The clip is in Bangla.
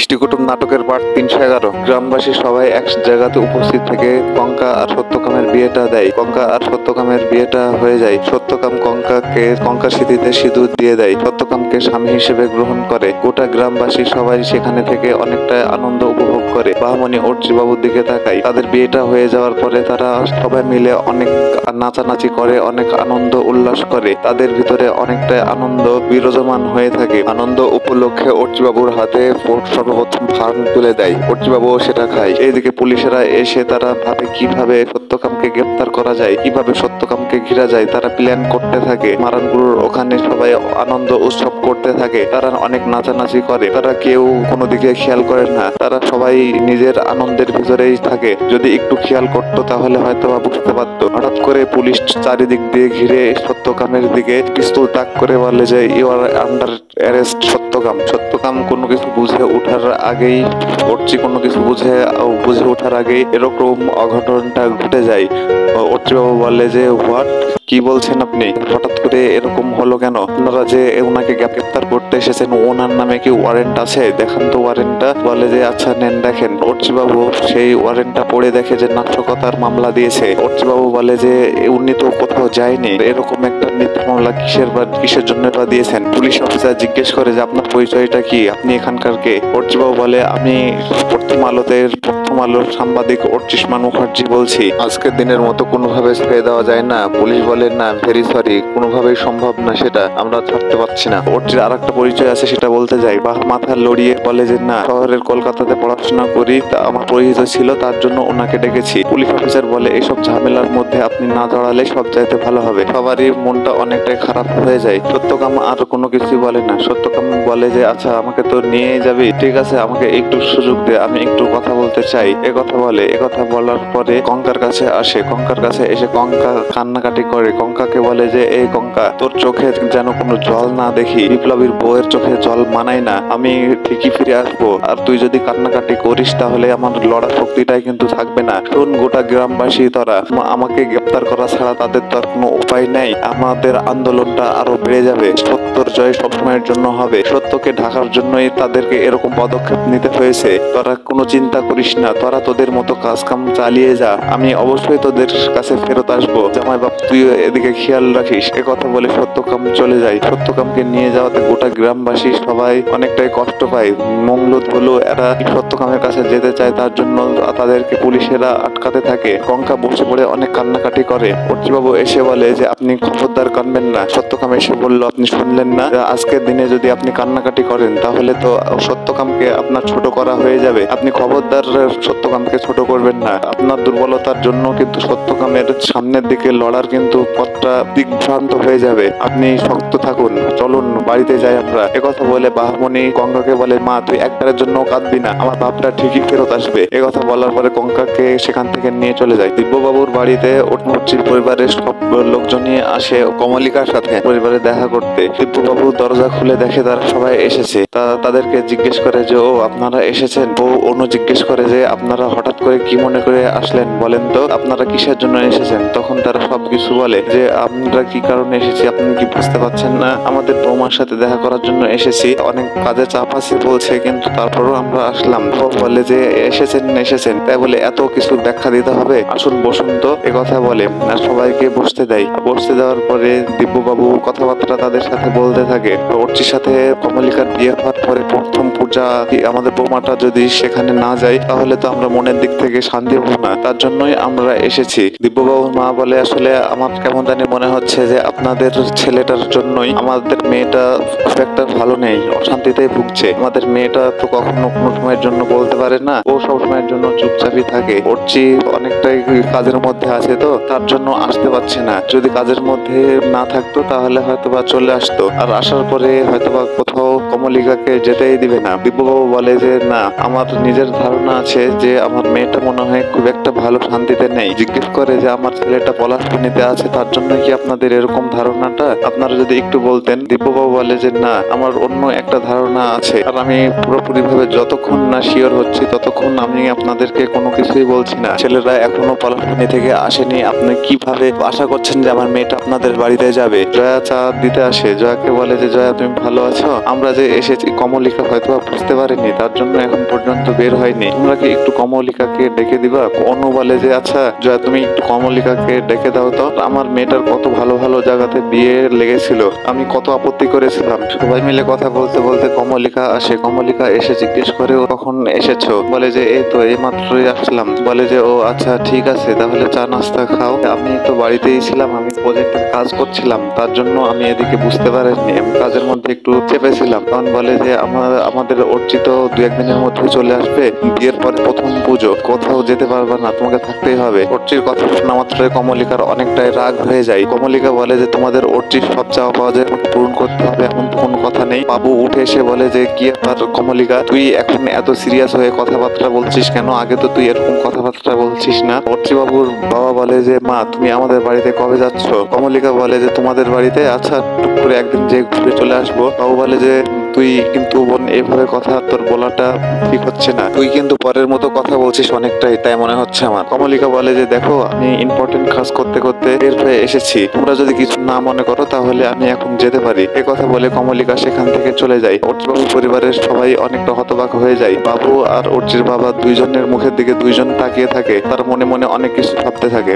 ইষ্টিকুটুম নাটকের পার্ট 311। গ্রামবাসী সবাই এক জায়গাতে উপস্থিত থেকে কঙ্কা আর সত্যকামের বিয়েটা দেয়। কঙ্কা আর সত্যকামের বিয়েটা হয়ে যায়। সত্যকাম কঙ্কার স্মৃতিতে সিঁদুর দিয়ে দেয়। সত্যকামকে স্বামী হিসেবে গ্রহণ করে। গোটা গ্রামবাসী সবাই সেখানে থেকে অনেকটা আনন্দ উপভোগ করে। বাহমনি অর্চি বাবুর দিকে তাকায়। তাদের বিয়েটা হয়ে যাওয়ার পরে তারা সবাই মিলে অনেক নাচানাচি করে, অনেক আনন্দ উল্লাস করে। তাদের ভিতরে অনেকটা আনন্দ বিরাজমান হয়ে থাকে। আনন্দ উপলক্ষে অর্চিবাবুর হাতে সর্বপ্রথম ভান তুলে দেয়। অর্চিবাবু সেটা খায়। এইদিকে পুলিশেরা এসে তারা ভাবে কিভাবে সত্যকামকে গ্রেপ্তার করা যায়, কিভাবে সত্যকামকে ঘিরা যায়। তারা প্ল্যান করতে থাকে। মারানগুলোর ওখানে সবাই আনন্দ উৎসব করতে থাকে। তারা অনেক নাচানাচি করে। তারা কেউ কোনো দিকে খেয়াল করে না। তারা সবাই নিজের আনন্দের ভিতরেই থাকে। যদি একটু খেয়াল করতো তাহলে হয়তো বুঝতে পারতো। হঠাৎ করে পুলিশ চারিদিক দিয়ে ঘিরে সত্যকামের দিকে পিস্তল তাক করে বলে যে you are under arrest Satyakam. Satyakam কোনো কিছু বুঝে ওঠার আগেই কোনো কিছু বুঝে ওঠার আগেই এরকম অঘটনটা ঘটে যায়। অর্চিবাবু বলে যে হোয়াট, কি বলছেন আপনি? হঠাৎ করে এরকম হলো কেন? আপনারা যে ওনাকে গ্রেপ্তার করতে এসেছেন, ওনার নামে কি ওয়ারেন্ট আছে? দেখান তো ওয়ারেন্টটা। বলে যে আচ্ছা নেন দেখেন। অর্চিবাবু সেই ওয়ারেন্টটা পড়ে দেখে যে নাশকতার মামলা দিয়েছে। অর্চিবাবু বলে যে উনি তো কোথাও যায়নি, এরকম একটা মিথ্যা মামলা কিসের জন্য দিয়েছেন? পুলিশ অফিসার জিজ্ঞেস করে যে আপনার পরিচয়টা কি, আপনি এখানকার কে? অর্চিবাবু বলে আমি প্রথম আলোর সাংবাদিক অর্চিষ্মান মুখার্জি বলছি। আজকের দিনের মতো কোনোভাবে ছেড়ে দেওয়া যায় না। পুলিশ বলে না, ভেরি সরি, কোনোভাবেই সম্ভব না, সেটা আমরা ছাড়তে পারছি না। অর্চির আর একটা পরিচয় আছে, সেটা বলতে যাই। বা মাথা লড়িয়ে বলে যে না, শহরের কলকাতাতে পড়াশোনা করি, তা আমার পরিচিত ছিল, তার জন্য ওনাকে ডেকেছি। পুলিশ অফিসার বলে এইসব ঝামেলার মধ্যে আপনি না জড়ালে সব চাইতে ভালো হবে। সবারই মনটা অনেকটাই খারাপ হয়ে যায়। সত্যকাম আর কোনো কিছুই বলে না। সত্যকাম বলে যে আচ্ছা আমাকে তো নিয়ে যাবি, ঠিক আছে, আমাকে একটু সুযোগ দে, আমি একটু কথা বলতে চাই। কথা বলে। কথা বলার পরে কঙ্কার কাছে আসে। কঙ্কার কাছে এসে কঙ্কা কান্নাকাটি করে। কঙ্কাকে বলে যে এই কঙ্কা, তোর চোখে যেন কোনো জল না দেখি। বিপ্লবীর বউয়ের চোখে জল মানায় না। আমি ঠিকই ফিরে আসবো, আর তুই যদি কান্নাকাটি করিস তাহলে আমার লড়ার শক্তিটাই কিন্তু থাকবে না। শোন গোটা গ্রামবাসী, তোরা আমাকে গ্রেপ্তার করা ছাড়া তাদের তো আর কোনো উপায় নেই। আমাদের আন্দোলনটা আরো বেড়ে যাবে। সত্যর জয় সবসময়ের জন্য হবে। সত্যকে ঢাকার জন্যই তাদেরকে এরকম পদক্ষেপ নিতে হয়েছে। তোরা কোনো চিন্তা করিস না, তোরা তোদের মতো কাজ কাম চালিয়ে যা। আমি অবশ্যই তোদের কাছে ফেরত আসবো। জামাই বাপ তুই এদিকে খেয়াল রাখিস। কথা বলে সত্যকাম চলে যায়। সত্যকামকে নিয়ে যাওয়াতে গোটা গ্রামবাসী সবাই অনেকটাই কষ্ট পায়। মঙ্গলত হলো এরা সত্যকামের কাছে যেতে চায়, তার জন্য তাদেরকে পুলিশেরা আটকাতে থাকে। কঙ্কা বসে পড়ে অনেক কান্নাকাটি করে। অর্চিবাবু এসে বলে যে আপনি খবরদার কাঁদবেন না। সত্যকাম এসে বলল আপনি শুনলেন না, আজকের দিনে যদি আপনি কান্নাকাটি করেন তাহলে তো সত্যকামকে আপনার ছোট করা হয়ে যাবে। আপনি খবরদার সত্যকামকে ছোট করবেন না। আপনার দুর্বলতার জন্য কিন্তু সত্যকামের সামনের দিকে লড়ার কিন্তু পথটা দিগ্ভ্রান্ত হয়ে যাবে। আপনি শক্ত থাকুন, চলুন বাড়িতে যাই আমরা। কথা বলে বাহমনি কঙ্কাকে বলে মা তুই একবারের জন্য কাঁদবি না, আমার বাপটা ঠিকই ফেরত আসবে। কথা বলার পরে কঙ্কাকে সেখান থেকে নিয়ে চলে যায়। দিব্যবাবুর বাড়িতে অর্চির পরিবারের সব লোকজনই আসে কমলিকার সাথে পরিবারে দেখা করতে। দিব্যবাবু দরজা খুলে দেখে তারা সবাই এসেছে। তাদেরকে জিজ্ঞেস করে যে ও আপনারা এসেছেন। অনু জিজ্ঞেস করে যে আপনারা হঠাৎ করে কি মনে করে আসলেন, বলেন তো আপনারা কিসের জন্য এসেছেন? তখন তারা সবকিছু বলে যে আমরা কি কারণে এসেছি আপনি কি বুঝতে পারছেন না? আমাদের বৌমার সাথে দেখা করার জন্য এসেছি। অনেক কাজে চাপ আছে বলছে, কিন্তু তারপরও আমরা আসলাম। বলে যে এসেছেন তাই বলে এত কিছু ব্যাখ্যা দিতে হবে? আসুন বসুন তো। কথা বলে আর সবাইকে বসতে দেয়। বসতে দেওয়ার পরে দিব্যবাবু কথাবার্তা তাদের সাথে বলতে থাকে। অর্চির সাথে কমলিকার বিয়ে হওয়ার পরে প্রথম পূজা আমাদের বৌমাটা যদি সেখানে না যায় তাহলে তো আমরা মনের দিক থেকে শান্তি পাবো না, তার জন্যই আমরা এসেছি। দিব্যবাবুর মা বলে আসলে আমার কেমন জানি মনে হচ্ছে যে আপনাদের ছেলেটার জন্যই আমাদের মেয়েটা খুব একটা ভালো নেই, অশান্তিতেই ভুগছে। আমাদের মেয়েটা তো কখনো কোনো সময়ের জন্য বলতে পারে না, ও সব সময়ের জন্য চুপচাপই থাকে। অর্চি অনেকটাই কাজের মধ্যে আছে, তো তার জন্য আসতে পারছে না। যদি কাজের মধ্যে না থাকতো তাহলে হয়তোবা চলে আসতো, আর আসার পরে হয়তোবা কোথাও কমলিকাকে যেতেই দিবে না। দিব্যবাবু বলে যে না, আমার নিজের ধারণা আছে যে আমার মেয়েটা মনে হয় খুব একটা ভালো শান্তিতে নেই। জিজ্ঞেস করে যে আমার ছেলেটা পলাশপানিতে আছে, তার জন্য কি আপনাদের এরকম ধারণাটা? আপনারা যদি একটু বলতেন। দিব্যবাবু বলে যে না, আমার অন্য একটা ধারণা আছে, আর আমি পুরোপুরি ভাবে যতক্ষণ না শিওর হচ্ছি ততক্ষণ আমি আপনাদেরকে কোনো কিছুই বলছি না। ছেলেরা এখনো পলাশপানি থেকে আসেনি, আপনি কিভাবে আশা করছেন যে আমার মেয়েটা আপনাদের বাড়িতে যাবে? জয়া চা দিতে আসে, জয়াকে বলে যে জয়া তুমি ভালো আছো? আমরা যে এসেছি, কমলিকা হয়তো বুঝতে পারেনি, তার জন্য এখন পর্যন্ত বের হয়নি। তোমরা কি একটু কমলিকাকে ডেকে দিবা? অনু বলে যে আচ্ছা জয়া, তুমি একটু কমলিকাকে ডেকে দাও তো। আমার মেয়েটার কত ভালো ভালো জায়গাতে বিয়ে লেগেছিল, আমি কত আপত্তি করেছিলাম। সবাই মিলে কথা বলতে বলতে কমলিকা আসে। কমলিকা এসে জিজ্ঞেস করে ও কখন এসেছো? বলে যে এই তো এই মাত্রই আসলাম। বলে যে ও আচ্ছা ঠিক আছে, তাহলে চা নাস্তা খাও। আমি তো বাড়িতেই ছিলাম, আমি প্রজেক্টের কাজ করছিলাম, তার জন্য আমি এদিকে বুঝতে পারিনি, আমি কাজের মধ্যে একটু চেপেছিলাম। তখন বলে যে আমাদের অর্চিত 2-1 দিনের মধ্যে চলে আসবে, বিয়ের পরে প্রথম পুজো, কোথাও যেতে পারবে না, তোমাকে থাকতেই হবে। অর্চির কথা শোনা মাত্রই কমলিকার অনেকটাই রাগ হয়ে যায়। কমলিকা বলে যে তোমাদের অর্চির সব চাওয়া পাওয়া যায় পূরণ করতে হবে, এমন তো কোনো কথা নেই। বাবু উঠে এসে বলে যে কি ব্যাপার কমলিকা, তুই এখন এত সিরিয়াস হয়ে কথাবার্তা বলছিস কেন? আগে তো তুই এরকম কথাবার্তা বলছিস না। অর্চি বাবুর বাবা বলে যে মা, তুমি আমাদের বাড়িতে কবে যাচ্ছ? কমলিকা বলে যে তোমাদের বাড়িতে, আচ্ছা টুক করে একদিন যে ঘুরে চলে আসবো। বাবু বলে যে তুই কিন্তু বোন এভাবে কথা তোর বলাটা ঠিক হচ্ছে না, তুই কিন্তু পরের মতো কথা বলছিস অনেকটাই, তাই মনে হচ্ছে আমার। কমলিকা বলে যে দেখো, আমি ইম্পর্টেন্ট কাজ করতে করতে বের হয়ে এসেছি, তোমরা যদি কিছু না মনে করো তাহলে আমি এখন যেতে পারি। এ কথা বলে কমলিকা সেখান থেকে চলে যায়। অর্চিবাবু পরিবারের সবাই অনেকটা হতবাক হয়ে যায়। বাবু আর অর্চির বাবা দুইজনের মুখের দিকে দুইজন তাকিয়ে থাকে, তার মনে মনে অনেক কিছু ভাবতে থাকে।